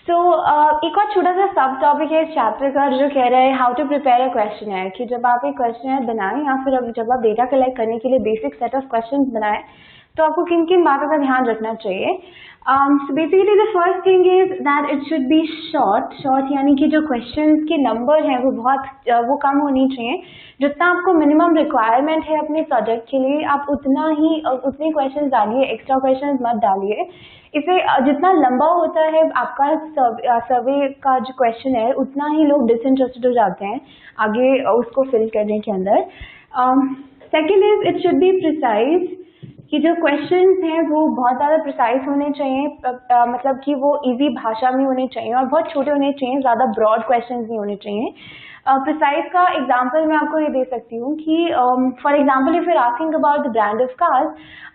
सो एक और छोटा सा सब टॉपिक है इस चैप्टर का जो कह रहा है how to prepare a questionnaire, कि जब आप एक क्वेश्चनर बनाएं या फिर जब आप डेटा कलेक्ट करने के लिए बेसिक सेट ऑफ क्वेश्चंस बनाएं तो आपको किन किन बातों का ध्यान रखना चाहिए। So basically the first thing is that it should be short यानी कि जो क्वेश्चंस के नंबर हैं वो वो कम होनी चाहिए। जितना आपको मिनिमम रिक्वायरमेंट है अपने प्रोजेक्ट के लिए आप उतने क्वेश्चंस डालिए, एक्स्ट्रा क्वेश्चंस मत डालिए। इसे जितना लंबा होता है आपका सर्वे का जो क्वेश्चन है उतना ही लोग डिसइंटरेस्टेड हो जाते हैं आगे उसको फिल करने के अंदर। Second is it should be precise, कि जो क्वेश्चंस हैं वो बहुत ज़्यादा प्रिसाइज होने चाहिए, मतलब कि वो इजी भाषा में होने चाहिए और बहुत छोटे होने चाहिए, ज़्यादा ब्रॉड क्वेश्चंस नहीं होने चाहिए। प्रिसाइज का एग्जांपल मैं आपको ये दे सकती हूँ कि for example if you are asking about the brand of cars,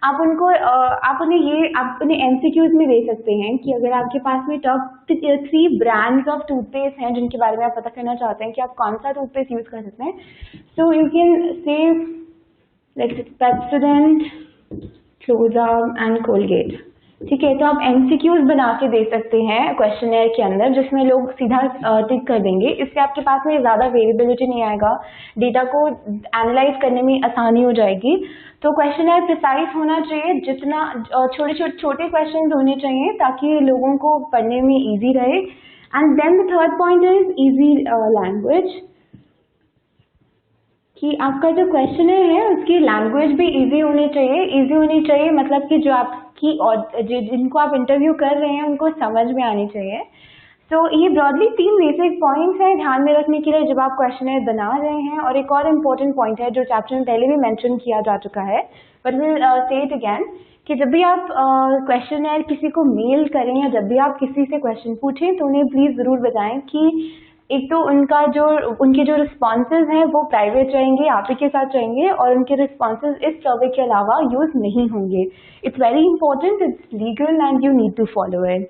आप उन्हें एमसीक्यूज में दे सकते हैं कि अगर आपके पास में टॉप 3 ब्रांड्स ऑफ टूथपेस्ट हैं जिनके बारे में आप पता करना चाहते हैं कि आप कौन सा टूथपेस्ट यूज कर सकते हैं, so you can say like Pepsodent, Closeup and Colgate. ठीक है, तो आप एमसीक्यूज बना के दे सकते हैं क्वेश्चनर के अंदर जिसमें लोग सीधा टिक कर देंगे। इससे आपके पास में ज़्यादा वेरिएबिलिटी नहीं आएगा, डेटा को एनालाइज करने में आसानी हो जाएगी। तो क्वेश्चनर प्रिसाइज होना चाहिए, जितना छोटे क्वेश्चन होने चाहिए ताकि लोगों को पढ़ने में ईजी रहे। And then the third point is easy language, कि आपका जो क्वेश्चनर है उसकी लैंग्वेज भी इजी होनी चाहिए मतलब कि जो आपकी और जिनको आप इंटरव्यू कर रहे हैं उनको समझ में आनी चाहिए। तो ये ब्रॉडली 3 बेसिक पॉइंट्स हैं ध्यान में रखने के लिए जब आप क्वेश्चनर बना रहे हैं। और एक और इम्पोर्टेंट पॉइंट है जो चैप्टर में पहले भी मेंशन किया जा चुका है, but will say it again, कि जब भी आप क्वेश्चनर किसी को मेल करें या जब भी आप किसी से क्वेश्चन पूछें तो उन्हें प्लीज़ ज़रूर बताएं कि एक तो उनके जो रिस्पॉन्सेज हैं वो प्राइवेट रहेंगे, आप ही के साथ रहेंगे और उनके रिस्पॉन्सेज इस सर्वे के अलावा यूज नहीं होंगे। It's very important, it's legal and you need to follow it.